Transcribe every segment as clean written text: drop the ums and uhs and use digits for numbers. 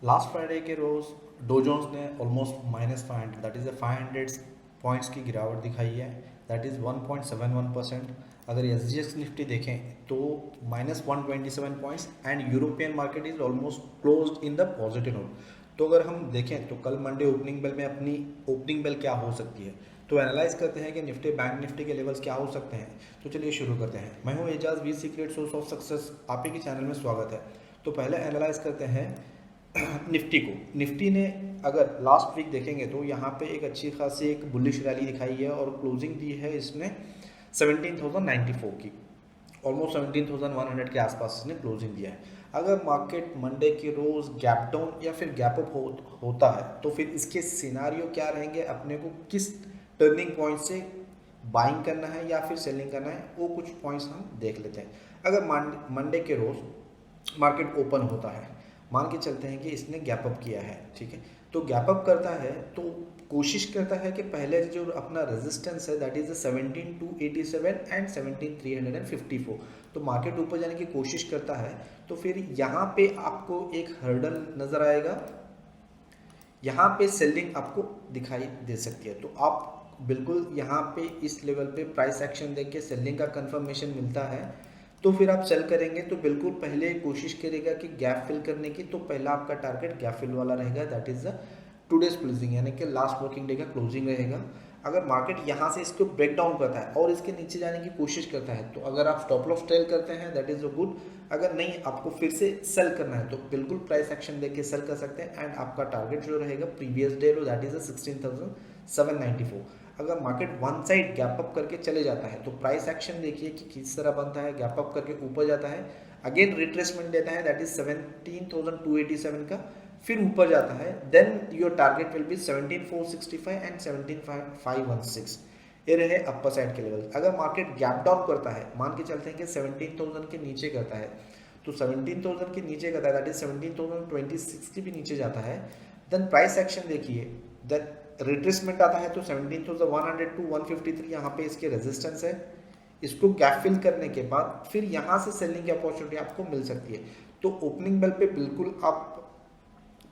Last Friday के रोज dough Jones ने almost -500 that is 500 points की गिरावट दिखाई है, दैट इज़ 1.71%। अगर एस जी एक्स निफ्टी देखें तो -127 points and European market is almost closed in the positive note. तो अगर हम देखें तो कल मंडे ओपनिंग बेल में अपनी ओपनिंग बेल क्या हो सकती है, तो एनालाइज करते हैं कि निफ्टी बैंक निफ्टी के लेवल्स क्या हो सकते हैं। तो चलिए शुरू करते हैं। मैं हूं Ejaz, we secret source of success, आप ही के चैनल में स्वागत है। तो पहले एनालाइज करते हैं निफ्टी को। निफ्टी ने अगर लास्ट वीक देखेंगे तो यहाँ पे एक अच्छी खासी एक बुलिश रैली दिखाई है और क्लोजिंग दी है इसने 17,094 की, ऑलमोस्ट 17,100 के आसपास इसने क्लोजिंग दिया है। अगर मार्केट मंडे के रोज गैप डाउन या फिर गैप अप होता है तो फिर इसके सिनारियो क्या रहेंगे, अपने को किस टर्निंग पॉइंट से बाइंग करना है या फिर सेलिंग करना है, वो कुछ पॉइंट्स हम देख लेते हैं। अगर मंडे के रोज मार्केट ओपन होता है, मान के चलते हैं कि इसने गैप अप किया है, ठीक है, तो गैप अप करता है तो कोशिश करता है कि पहले जो अपना रेजिस्टेंस है दैट इज 17,287 एंड 17,354, तो मार्केट ऊपर जाने की कोशिश करता है। तो फिर यहाँ पे आपको एक हर्डल नजर आएगा, यहाँ पे सेलिंग आपको दिखाई दे सकती है। तो आप बिल्कुल यहाँ पे इस लेवल पे प्राइस एक्शन देख के सेलिंग का कंफर्मेशन मिलता है तो फिर आप सेल करेंगे तो बिल्कुल पहले कोशिश करेगा कि गैप फिल करने की। तो पहला आपका टारगेट गैप फिल वाला रहेगा, that is the today's closing, यानी कि लास्ट वर्किंग डे का क्लोजिंग रहेगा। अगर मार्केट यहाँ से इसको ब्रेक डाउन करता है और इसके नीचे जाने की कोशिश करता है तो अगर आप स्टॉप लॉस सेल करते हैं दैट इज अ गुड। अगर नहीं आपको फिर से सेल करना है तो बिल्कुल प्राइस एक्शन देके सेल कर सकते हैं एंड आपका टारगेट जो रहेगा previous day low, that is 16,794। अगर market one side gap up करके चले जाता है तो प्राइस एक्शन देखिए कि किस तरह बनता है, गैप अप करके ऊपर जाता है, अगेन रिट्रेसमेंट देता है दैट इज 17,287 का, फिर ऊपर जाता है, then your target will be 17,465 and 17,516। ये रहे अपर साइड के लेवल। अगर मार्केट गैप डाउन करता है, मान के चलते हैं कि 17,000 के नीचे करता है, तो 17,000 के नीचे करता है दैट इज 17,026 के भी नीचे जाता है, देन प्राइस एक्शन देखिए, देन रिट्रेसमेंट आता है तो 17,100 टू 153 यहाँ पे इसके रेजिस्टेंस है। इसको गैप फिल करने के बाद फिर यहाँ से सेलिंग की अपॉर्चुनिटी आपको मिल सकती है। तो ओपनिंग बेल पे बिल्कुल आप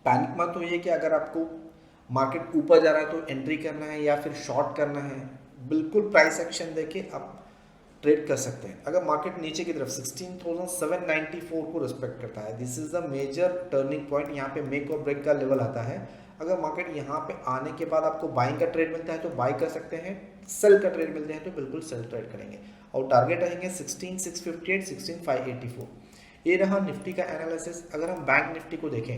पैनिक मत होइए कि अगर आपको मार्केट ऊपर जा रहा है तो एंट्री करना है या फिर शॉर्ट करना है, बिल्कुल प्राइस एक्शन देके आप ट्रेड कर सकते हैं। अगर मार्केट नीचे की तरफ 16,794 को रिस्पेक्ट करता है, this is the major turning point, यहाँ पे मेक और ब्रेक का लेवल आता है। अगर मार्केट यहाँ पे आने के बाद आपको बाइंग का ट्रेड मिलता है तो बाई कर सकते हैं, सेल का ट्रेड मिलते हैं तो बिल्कुल सेल ट्रेड करेंगे। और टारगेट रहेंगे 16,658 16,584। ये रहा निफ्टी का एनालिसिस। अगर हम बैंक निफ्टी को देखें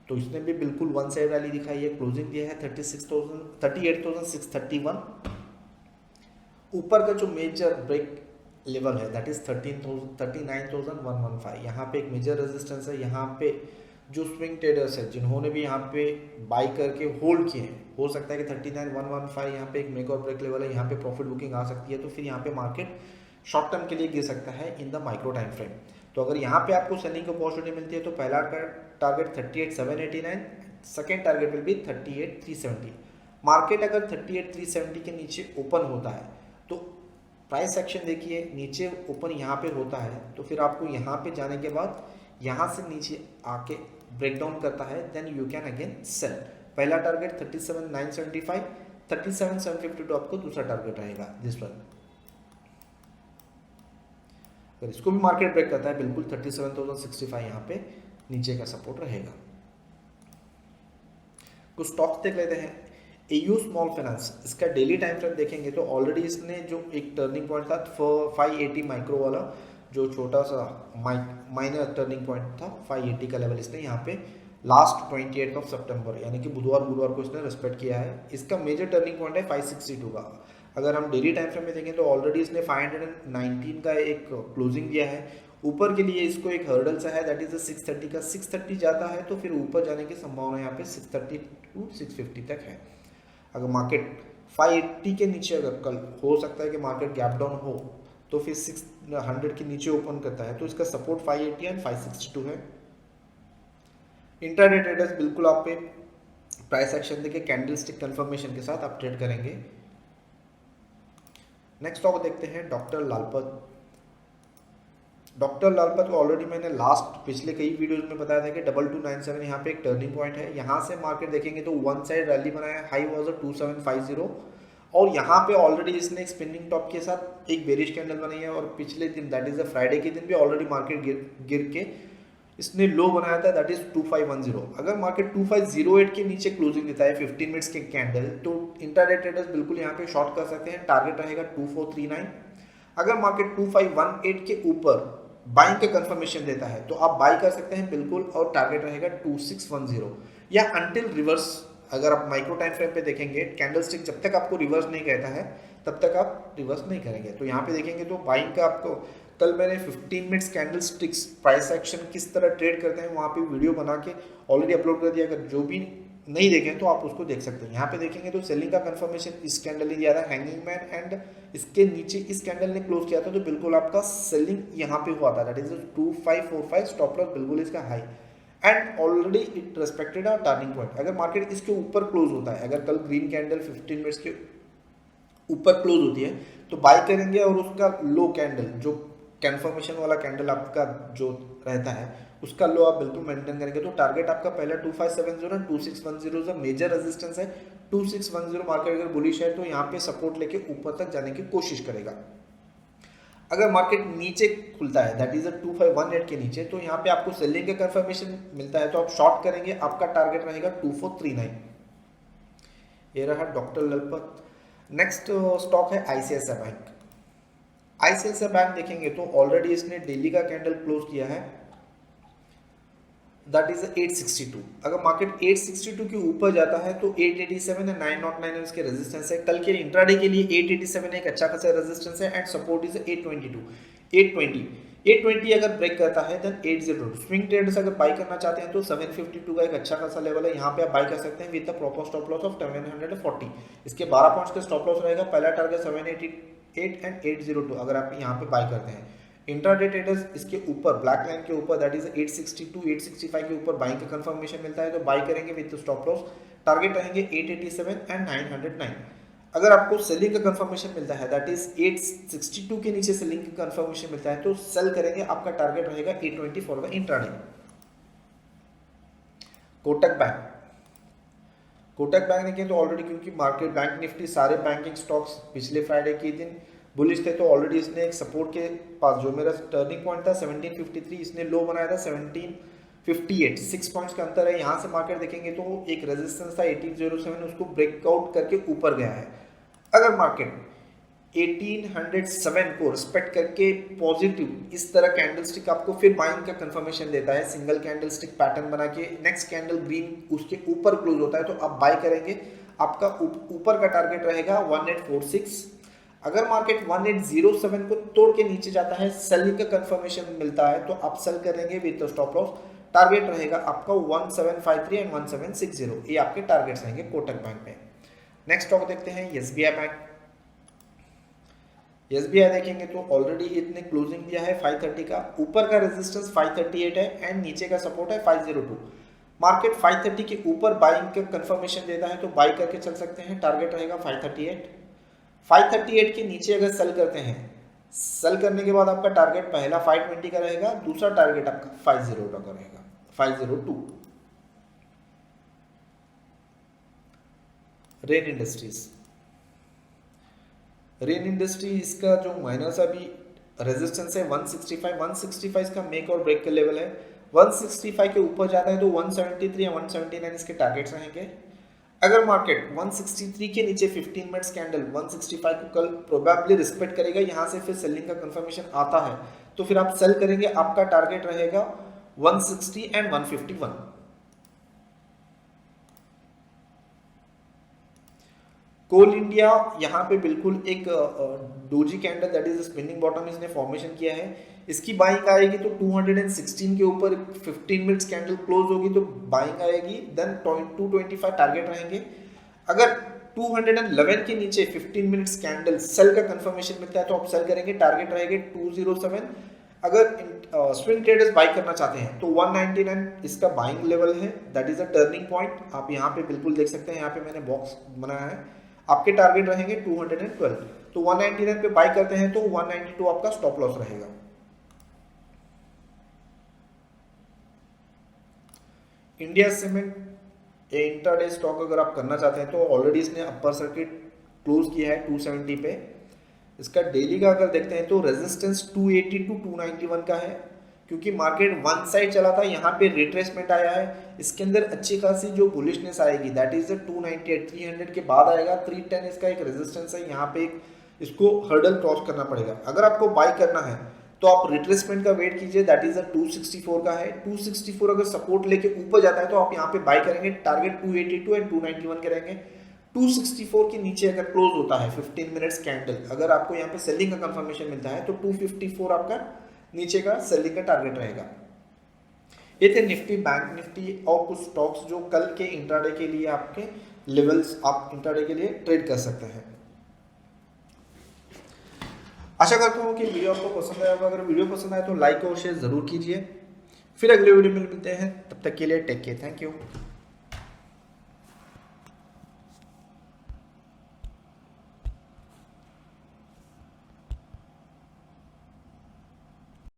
तो इसने भी बिल्कुल वन साइड रैली दिखाई है, क्लोजिंग दिया है 38,631। ऊपर का जो मेजर ब्रेक लेवल है दैट इज 39,115, यहाँ पे एक मेजर रेजिस्टेंस है। यहाँ पे जो स्विंग ट्रेडर्स है जिन्होंने भी यहाँ पे बाई करके होल्ड किए हैं, हो सकता है कि 39,115 यहाँ पे एक मेक और ब्रेक लेवल है, यहाँ पे प्रॉफिट बुकिंग आ सकती है। तो फिर यहाँ पे मार्केट शॉर्ट टर्म के लिए गिर सकता है in the micro time frame. तो अगर यहाँ पे आपको सेलिंग की अपॉर्चुनिटी मिलती है तो पहला target 38,789, second target will B 38,370। Market अगर 38,370 के नीचे ओपन होता है तो प्राइस एक्शन देखिए, नीचे ओपन यहाँ पे होता है तो फिर आपको यहाँ पे जाने के बाद यहाँ से नीचे आके ब्रेक डाउन करता है, then you can again sell. पहला टारगेट 37,975, 37,752 आपको दूसरा टारगेट रहेगा दिस वन। अगर इसको भी मार्केट ब्रेक करता है बिल्कुल 37,065 यहाँ पे नीचे का सपोर्ट रहेगा। कुछ स्टॉक्स देख लेते हैं। एयू स्मॉल फाइनेंस, इसका डेली टाइम फ्रेम देखेंगे तो ऑलरेडी इसने जो एक टर्निंग पॉइंट था 580 माइक्रो वाला, जो छोटा सा माइनर टर्निंग पॉइंट था 580 का लेवल, इसने यहाँ पे लास्ट 28 ऑफ सितंबर यानी कि बुधवार को इसने रिस्पेक्ट किया है। इसका मेजर टर्निंग पॉइंट है 562 का। अगर हम डेली टाइम फ्रेम में देखें तो ऑलरेडी इसने 519 का एक क्लोजिंग दिया है। ऊपर के लिए इसको एक हर्डल सा है दैट इज 630 का, 630 जाता है तो फिर ऊपर जाने की संभावना यहाँ पे 630 टू 650 तक है। अगर मार्केट 580 के नीचे अगर कल हो सकता है कि मार्केट गैप डाउन हो तो फिर 600 के नीचे ओपन करता है तो इसका सपोर्ट 580 एंड 562 है। इंट्राडे ट्रेडर्स बिल्कुल आप पे प्राइस एक्शन देके कैंडल स्टिक कंफर्मेशन के साथ आप ट्रेड करेंगे। नेक्स्ट स्टॉक देखते हैं डॉक्टर लालपत। डॉक्टर लालपत को ऑलरेडी मैंने लास्ट पिछले कई वीडियोज में बताया था कि 2297 यहाँ पे एक टर्निंग पॉइंट है। यहाँ से मार्केट देखेंगे तो वन साइड रैली बनाया, हाई वाज 2750 और यहाँ पे ऑलरेडी इसने एक स्पिनिंग टॉप के साथ एक बेरिश कैंडल बनाई है और पिछले दिन दैट इज फ्राइडे के दिन भी ऑलरेडी मार्केट गिर के इसने लो बनाया था दैट इज 2510। अगर मार्केट 2508 के नीचे क्लोजिंग देता है 15 मिनट्स के कैंडल तो इंट्राडे ट्रेडर्स बिल्कुल यहाँ पे शॉर्ट कर सकते हैं। टारगेट रहेगा 2439। अगर मार्केट 2518 के ऊपर बाइंग का कंफर्मेशन देता है तो आप बाई कर सकते हैं बिल्कुल और टारगेट रहेगा 2610 या अंटिल रिवर्स। अगर आप माइक्रो टाइम फ्रेम पे देखेंगे कैंडल स्टिक जब तक आपको रिवर्स नहीं कहता है तब तक आप रिवर्स नहीं करेंगे। तो यहाँ पे देखेंगे तो बाइंग का आपको कल मैंने 15 minutes candle sticks price action किस तरह ट्रेड करते हैं वहाँ पे वीडियो बना के ऑलरेडी अपलोड कर दिया। अगर जो भी नहीं देखें तो आप उसको देख सकते हैं। यहाँ पे देखेंगे तो सेलिंग का कंफर्मेशन इस कैंडल ने दिया था हैंगिंग मैन एंड इसके नीचे इस कैंडल ने क्लोज किया था तो बिल्कुल आपका सेलिंग यहाँ पे हुआ था दैट इज 2545 स्टॉप लॉस बिल्कुल इसका high and already it respected our turning point. अगर मार्केट इसके ऊपर क्लोज होता है, अगर कल ग्रीन कैंडल 15 मिनट्स के ऊपर क्लोज होती है तो बाय करेंगे और उसका लो कैंडल जो कंफर्मेशन वाला कैंडल आपका जो रहता है उसका लो आप बिल्कुल मेंटेन करेंगे। तो टारगेट आपका पहला 2570 है, 2610 मेजर रेजिस्टेंस है। 2610 मार्केट अगर बुलिश है तो यहाँ पे सपोर्ट लेके ऊपर तक जाने की कोशिश करेगा। अगर मार्केट नीचे खुलता है दैट इज 2518 के नीचे तो यहाँ पे आपको सेलिंग का कंफर्मेशन मिलता है तो आप शॉर्ट करेंगे। आपका टारगेट रहेगा 2439। ये रहा डॉक्टर ललपत। नेक्स्ट स्टॉक है आईसीआईसीआई बैंक। आईसीआईसीआई बैंक देखेंगे तो ऑलरेडी इसने डेली का कैंडल क्लोज किया है दैट इज 862। अगर मार्केट 862 के ऊपर जाता है तो 887 है, 909 इसके रेजिस्टेंस है। कल के इंट्राडे के लिए 887 एक अच्छा खासा रेजिस्टेंस है एंड सपोर्ट इज 820 अगर ब्रेक करता है देन 802। स्विंग ट्रेडर्स अगर बाई करना चाहते हैं तो 752 का एक अच्छा खासा लेवल है, यहाँ पे आप बाई कर सकते हैं with the proper stop loss of 740। इसके 12 पॉइंट्स का स्टॉप लॉस रहेगा। पहला टारगेट 788 एंड 802 अगर आप यहाँ पे बाई करते हैं। इंट्राडे ट्रेडर्स इसके ऊपर ब्लैक लाइन के ऊपर दैट इज 862 865 के ऊपर बाइंग का कंफर्मेशन मिलता है तो बाई करेंगे विद स्टॉप लॉस। टारगेट रहेंगे 887 एंड 909। अगर आपको सेलिंग का कंफर्मेशन मिलता है दैट इज 862 के नीचे सेलिंग का कंफर्मेशन मिलता है तो सेल करेंगे। आपका टारगेट रहेगा 820 for the intraday. Kotak bank. Kotak bank देखें तो ऑलरेडी क्योंकि मार्केट बैंक निफ्टी सारे बैंकिंग स्टॉक्स पिछले फ्राइडे के दिन बुलिश थे तो ऑलरेडी इसने एक सपोर्ट के पास जो मेरा टर्निंग पॉइंट था 1753 इसने लो बनाया था 1758। 6 पॉइंट्स का अंतर है। यहाँ से मार्केट देखेंगे तो एक रेजिस्टेंस था 1807 उसको ब्रेकआउट करके ऊपर गया है। अगर मार्केट 1807 को रिस्पेक्ट करके पॉजिटिव इस तरह कैंडलस्टिक आपको फिर बाइंग का कंफर्मेशन देता है, सिंगल कैंडलस्टिक पैटर्न बना के नेक्स्ट कैंडल ग्रीन उसके ऊपर क्लोज होता है तो आप बाय करेंगे। आपका ऊपर का टारगेट रहेगा 1846। अगर मार्केट 1807 को तोड़ के नीचे जाता है सेलिंग का कंफर्मेशन मिलता है तो आप सेल करेंगे विद स्टॉप लॉस। टारगेट रहेगा आपका 1753 एंड 1760। ये आपके टारगेट्स रहेंगे कोटक बैंक में। नेक्स्ट स्टॉक देखते हैं एसबीआई बैंक। एसबीआई देखेंगे तो ऑलरेडी इतने क्लोजिंग दिया है 530 का, ऊपर का रेजिस्टेंस 538 है एंड नीचे का सपोर्ट है 502। मार्केट 530 के ऊपर बाइंग का कंफर्मेशन देता है तो बाई करके चल सकते हैं। टारगेट रहेगा 538 के नीचे अगर सेल करते हैं, सेल करने के बाद आपका टारगेट पहला 520 का रहेगा, दूसरा टारगेट आपका 50 का रहेगा 502। Rain industries. रेन इंडस्ट्री इसका जो माइनस अभी रेजिस्टेंस है 165 इसका मेक और ब्रेक का लेवल है। 165 के ऊपर जाता है तो 173 या 179 इसके टारगेट्स रहेंगे। अगर मार्केट 163 के नीचे 15 मिनट्स कैंडल 165 को कल प्रोबेबली रिस्पेक्ट करेगा, यहाँ से फिर सेलिंग का कंफर्मेशन आता है तो फिर आप सेल करेंगे। आपका टारगेट रहेगा 160 एंड 151। कोल इंडिया यहाँ पे बिल्कुल एक doji candle that is spinning bottom इसने फॉर्मेशन किया है। इसकी बाइंग आएगी तो 216 के ऊपर 15 मिनट्स कैंडल क्लोज होगी तो बाइंग आएगी, देन 225 टारगेट रहेंगे। अगर 211 के नीचे 15 मिनट्स कैंडल सेल का कंफर्मेशन मिलता है तो आप सेल करेंगे। टारगेट रहेंगे 207। अगर स्विंग ट्रेडर्स बाई करना चाहते हैं तो 199 इसका बाइंग लेवल है that is a turning point. आप यहाँ पे बिल्कुल देख सकते हैं, यहाँ पे मैंने बॉक्स बनाया है। आपके टारगेट रहेंगे 212 तो 199 पे बाई करते हैं तो 192 आपका स्टॉप लॉस रहेगा। इंडिया सीमेंट इंट्राडे स्टॉक अगर आप करना चाहते हैं तो ऑलरेडी इसने अपर सर्किट क्लोज किया है 270 पे। इसका डेली का अगर देखते हैं तो रेजिस्टेंस 280 टू 291 का है, क्योंकि मार्केट वन साइड चला था, यहाँ पे रिट्रेसमेंट आया है। इसके अंदर अच्छी खासी जो बुलिशनेस आएगी दैट इज 298, 300 के बाद आएगा। 310 इसका एक रेजिस्टेंस है, यहाँ पे एक इसको हर्डल क्रॉस करना पड़ेगा। अगर आपको बाय करना है तो आप रिट्रेसमेंट का वेट कीजिए, दैट इज 264 का है। 264 अगर सपोर्ट लेके ऊपर जाता है तो आप यहाँ पे बाय करेंगे, टारगेट 282 एंड 291 करेंगे। 264 के नीचे अगर क्लोज होता है 15 मिनट्स कैंडल, अगर आपको यहाँ पे सेलिंग का कंफर्मेशन मिलता है तो 254 आपका नीचे का सेलिंग का टारगेट रहेगा। ये थे निफ्टी, बैंक निफ्टी और कुछ स्टॉक्स जो कल के इंट्राडे के लिए आपके लेवल्स आप इंट्राडे के लिए ट्रेड कर सकते हैं। आशा करता हूँ कि वीडियो आपको पसंद आया होगा। अगर वीडियो पसंद आए तो लाइक और शेयर जरूर कीजिए। फिर अगले वीडियो में मिलते हैं, तब तक के लिए टेक केयर, थैंक यू।